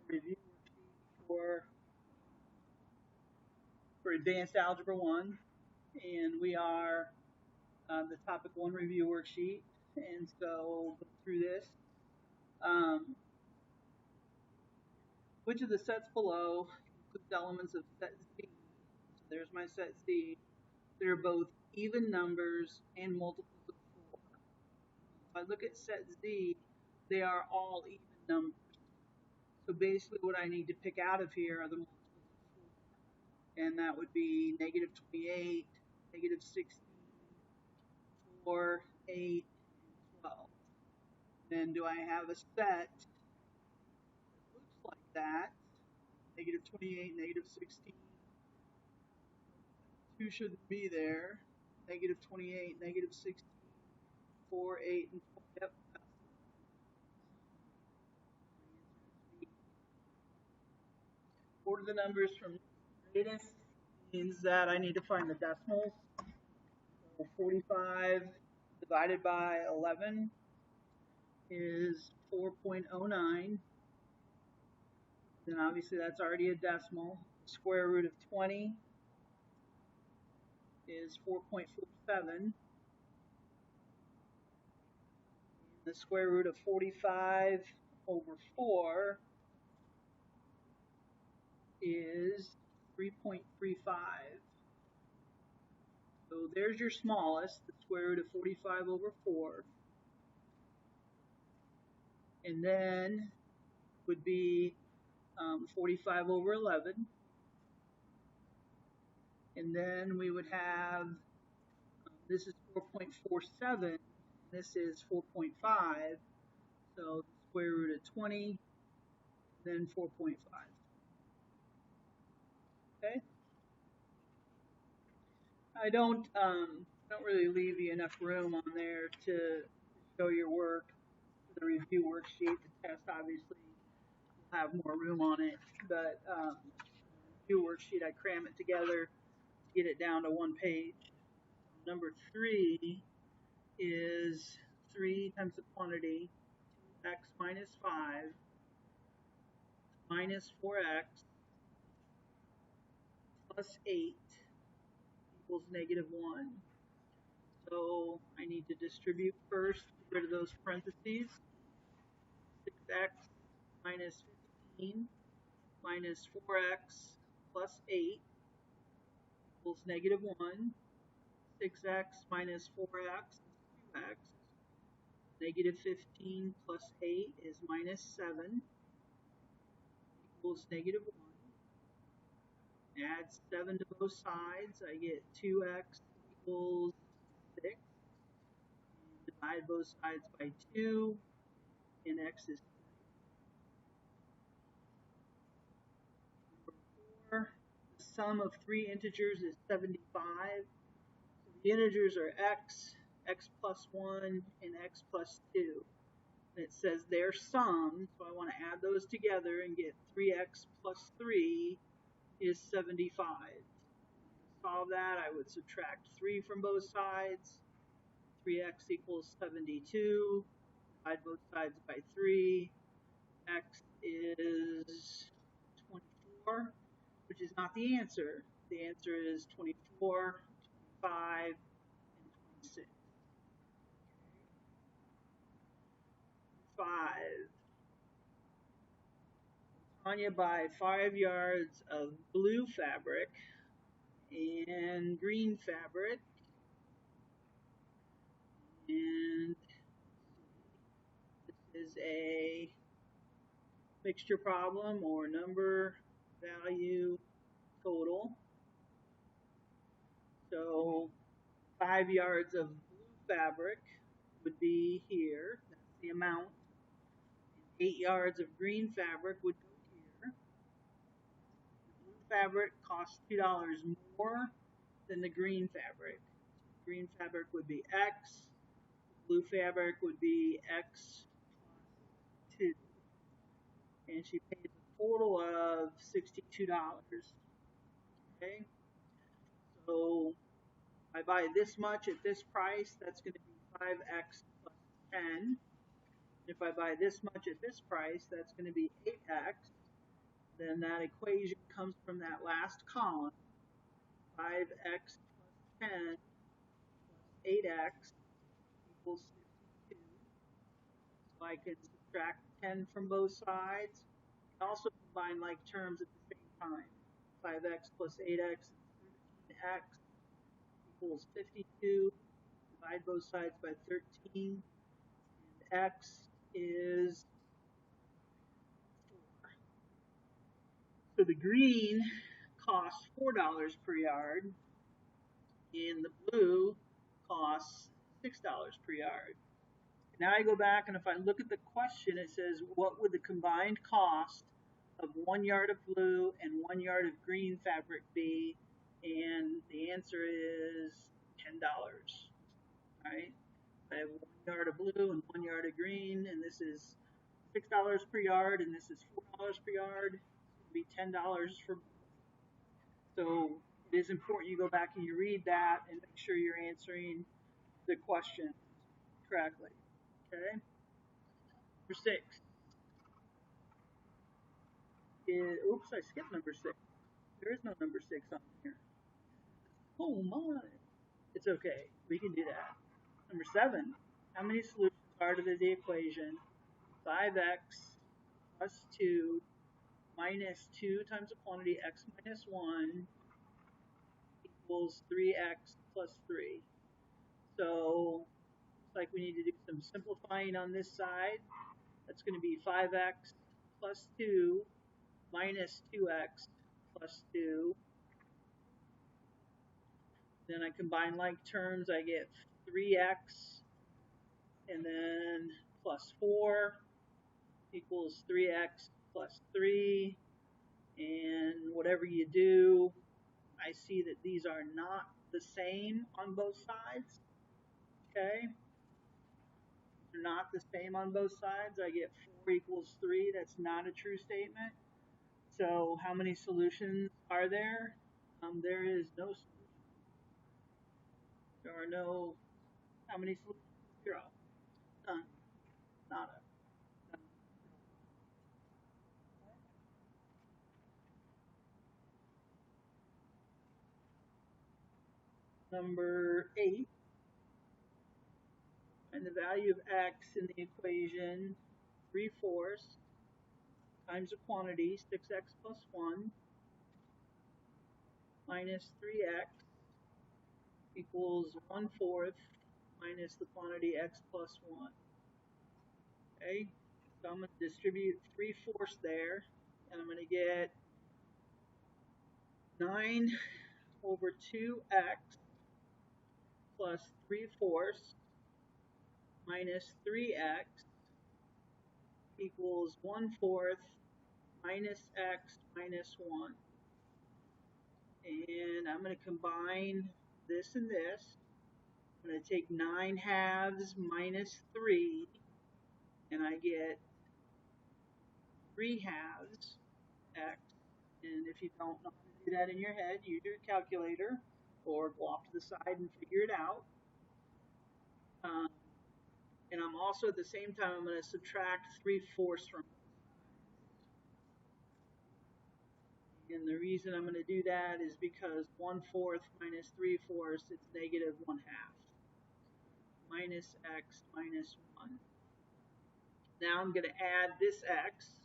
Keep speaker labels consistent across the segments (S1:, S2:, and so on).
S1: review worksheet for Advanced Algebra 1, and we are the Topic 1 review worksheet, and so we'll go through this. Which of the sets below includes elements of set Z? So there's my set Z. They're both even numbers and multiples of 4. If I look at set Z, they are all even numbers. So basically what I need to pick out of here are the multiples of 4. And that would be negative 28, negative 16, 4, 8, and 12. Then do I have a set that looks like that? Negative 28, negative 16. 2 shouldn't be there. Negative 28, negative 16, 4, 8, and 12. Yep. Order the numbers from greatest means that I need to find the decimals. So 45 divided by 11 is 4.09. Then obviously that's already a decimal. Square root of 20 is 4.47. The square root of 45 over 4 is 3.35. So there's your smallest, the square root of 45 over 4. And then would be 45 over 11. And then we would have, this is 4.47, this is 4.5. So the square root of 20, then 4.5. Okay. I don't really leave you enough room on there to show your work. The review worksheet, the test obviously will have more room on it, but the review worksheet, I cram it together to get it down to one page. Number 3 is 3 times the quantity, 2x minus 5 minus 4x plus 8 equals negative 1. So I need to distribute first, get rid of those parentheses. 6x minus 15 minus 4x plus 8 equals negative 1. 6x minus 4x is 2x. Negative 15 plus 8 is minus 7 equals negative 1. Add 7 to both sides. I get 2x equals 6. Divide both sides by 2, and x is 3. Number 4, the sum of 3 integers is 75. So the integers are x, x plus 1, and x plus 2. And it says their sum, so I want to add those together and get 3x plus 3 is 75. To solve that, I would subtract 3 from both sides. 3x equals 72. Divide both sides by 3. X is 24, which is not the answer. The answer is 24, 25, and 26. 5. Tanya buy 5 yards of blue fabric and green fabric, and this is a mixture problem or number value total. So 5 yards of blue fabric would be here, that's the amount. 8 yards of green fabric would go here. The blue fabric costs $2 more than the green fabric. The green fabric would be X, the blue fabric would be X plus 2. And she pays a total of $62. Okay, so if I buy this much at this price, that's going to be 5x plus 10. If I buy this much at this price, that's going to be 8x. Then that equation comes from that last column, 5x plus 10 plus 8x equals 52. So I can subtract 10 from both sides. I can also combine like terms at the same time. 5x plus 8x is 13x equals 52. Divide both sides by 13. And x is 4. So the green costs $4 per yard, and the blue costs $6 per yard. Now I go back, and if I look at the question, it says, what would the combined cost of 1 yard of blue and 1 yard of green fabric be? And the answer is $10. Right? I have 1 yard of blue and 1 yard of green, and this is $6 per yard, and this is $4 per yard. It would be $10 for both. So it is important you go back and you read that and make sure you're answering the question correctly. Okay. Number 6 is, oops, I skipped number 6. There is no number 6 on here. Oh my. It's okay. We can do that. Number 7. How many solutions are to the equation 5x plus 2 minus 2 times the quantity x minus 1 equals 3x plus 3. So looks like we need to do some simplifying on this side. That's going to be 5x plus 2 minus 2x plus 2. Then I combine like terms, I get 3x and then plus 4 equals 3x plus 3. And whatever you do, I see that these are not the same on both sides. Okay? They're not the same on both sides. I get 4 equals 3. That's not a true statement. So how many solutions are there? There is no solution. There are no, how many solutions? 0. None. Nada. None. Number 8. And the value of x in the equation 3/4 times the quantity 6x plus 1 minus 3x equals 1/4 minus the quantity x plus 1. Okay, so I'm going to distribute 3/4 there, and I'm going to get 9 over 2x plus 3/4 minus 3x equals 1/4 minus x minus 1. And I'm going to combine this and this. I'm going to take 9/2 minus 3, and I get 3/2 x. And if you don't know how to do that in your head, use your calculator or go off to the side and figure it out. And I'm also at the same time, I'm going to subtract 3/4 from both sides. And the reason I'm going to do that is because 1/4 minus 3/4 is negative 1/2. Minus x minus 1. Now I'm going to add this x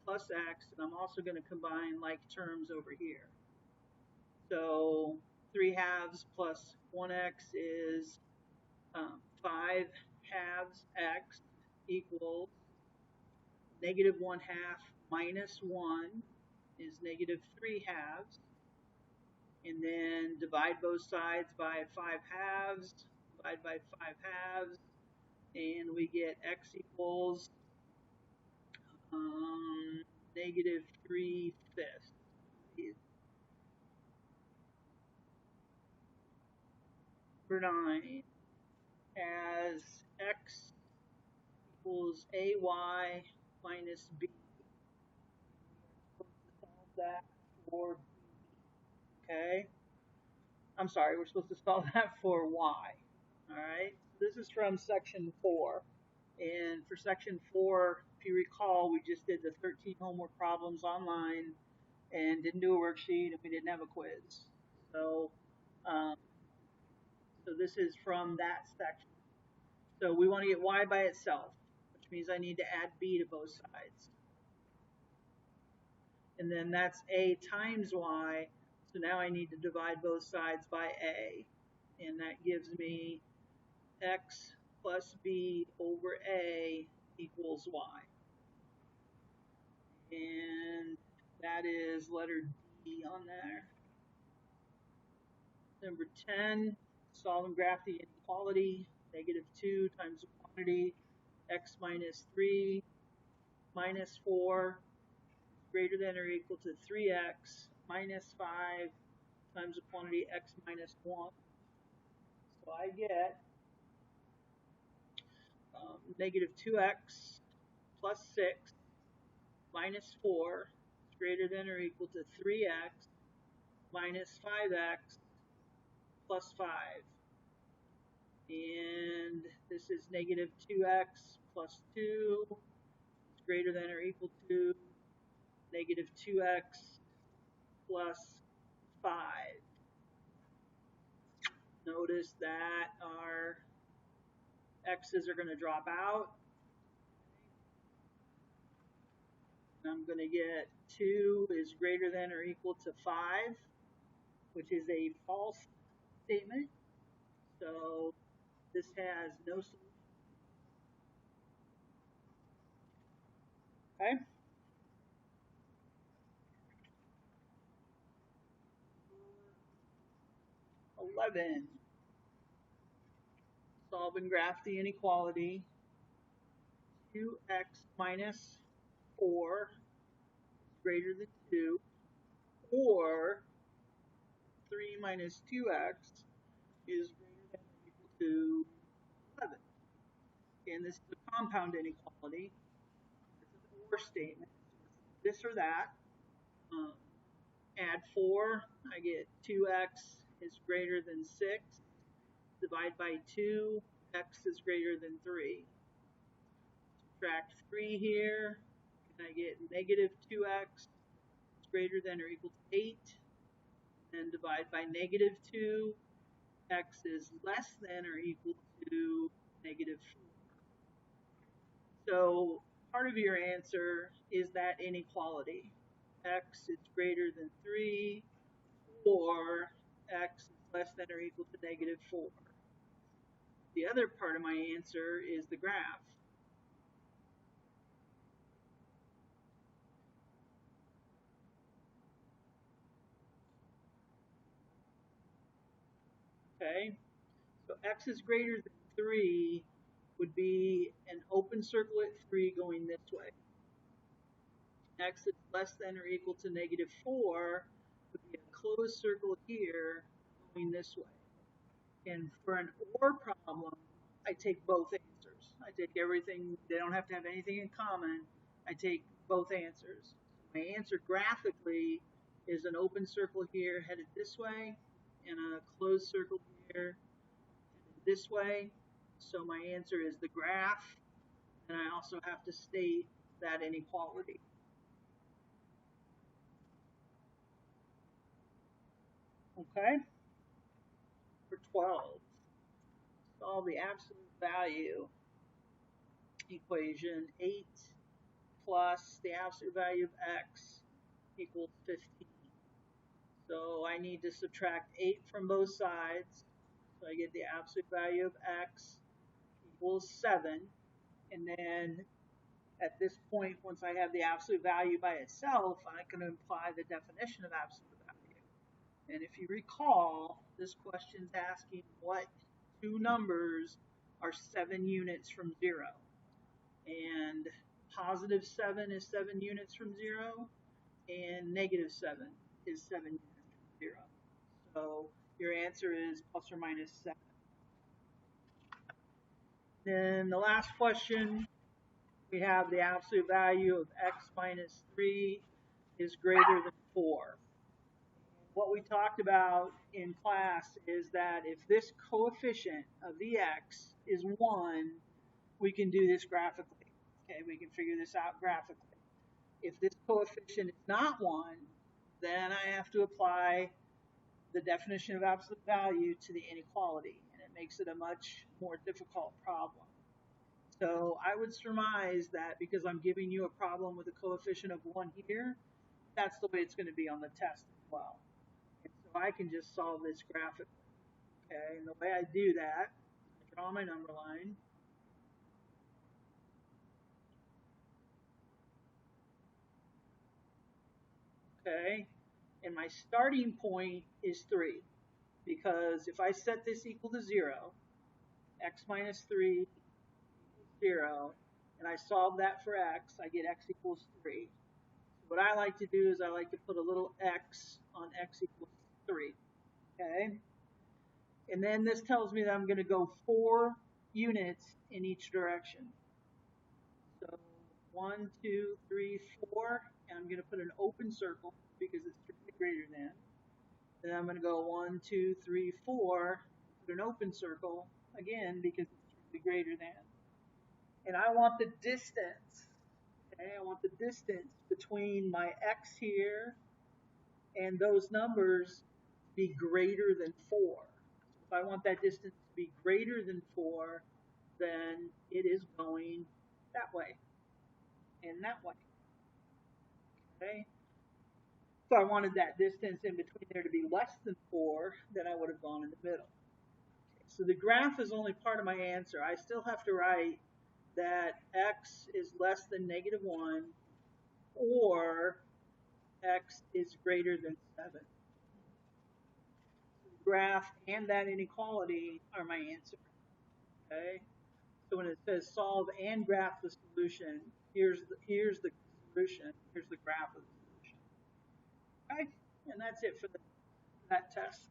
S1: plus x, and I'm also going to combine like terms over here. So 3/2 plus 1x is 5/2 x equals negative 1/2 minus 1 is negative 3/2. And then divide both sides by 5/2, divide by 5/2, and we get x equals negative 3/5. Number 9 as x equals ay minus b. We're supposed to solve that for b. Okay? I'm sorry, we're supposed to solve that for y. Alright? This is from section 4. And for section 4, if you recall, we just did the 13 homework problems online and didn't do a worksheet, and we didn't have a quiz. So, um, so this is from that section. So we want to get y by itself, which means I need to add b to both sides. And then that's a times y, so now I need to divide both sides by a. And that gives me x plus b over a equals y. And that is letter D on there. Number 10, solve and graph the inequality. -2 times the quantity x minus 3 minus 4 greater than or equal to 3x minus 5 times the quantity x minus 1. So I get -2x plus 6 minus 4 is greater than or equal to 3x minus 5x plus 5. And this is -2x plus 2 is greater than or equal to -2x plus 5. Notice that our x's are going to drop out. I'm going to get 2 is greater than or equal to 5, which is a false statement. So this has no solution. Okay? 11. Solve and graph the inequality. 2x minus 4 is greater than 2, or 3 minus 2x is greater than or equal to 11. And this is a compound inequality. This is an or statement. This or that. Add 4, I get 2x is greater than 6. Divide by 2, x is greater than 3. Subtract 3 here, and I get -2x is greater than or equal to 8. And divide by -2, x is less than or equal to -4. So part of your answer is that inequality. X is greater than 3, or x is less than or equal to -4. The other part of my answer is the graph. Okay, so x is greater than 3 would be an open circle at 3 going this way. X is less than or equal to -4 would be a closed circle here going this way. And for an or problem, I take both answers. I take everything, they don't have to have anything in common. I take both answers. My answer graphically is an open circle here headed this way, and a closed circle here headed this way. So my answer is the graph, and I also have to state that inequality. Okay? For 12, solve the absolute value equation. 8 plus the absolute value of x equals 15. So I need to subtract 8 from both sides. So I get the absolute value of x equals 7. And then at this point, once I have the absolute value by itself, I can apply the definition of absolute value. And if you recall, this question's asking what two numbers are 7 units from 0. And +7 is 7 units from 0, and -7 is 7 units from 0. So your answer is ±7. Then the last question, we have the absolute value of x minus 3 is greater than 4. What we talked about in class is that if this coefficient of the x is 1, we can do this graphically. Okay, we can figure this out graphically. If this coefficient is not 1, then I have to apply the definition of absolute value to the inequality, and it makes it a much more difficult problem. So I would surmise that because I'm giving you a problem with a coefficient of 1 here, that's the way it's going to be on the test as well. And so I can just solve this graphically. Okay, and the way I do that, I draw my number line. Okay, and my starting point is 3, because if I set this equal to 0, x minus 3 equals 0, and I solve that for x, I get x equals 3. So what I like to do is I like to put a little x on x equals 3. Okay, and then this tells me that I'm going to go 4 units in each direction. So 1, 2, 3, 4, and I'm going to put an open circle because it's strictly greater than. Then I'm going to go 1, 2, 3, 4, put an open circle again because it's strictly greater than. And I want the distance. Okay, I want the distance between my x here and those numbers to be greater than 4. So if I want that distance to be greater than 4, then it is going that way and that way. Okay? So I wanted that distance in between there to be less than 4, then I would have gone in the middle. Okay, so the graph is only part of my answer. I still have to write that x is less than -1 or x is greater than 7. So the graph and that inequality are my answer. Okay? So when it says solve and graph the solution, here's the solution, here's the graph of the solution. Okay? And that's it for that test.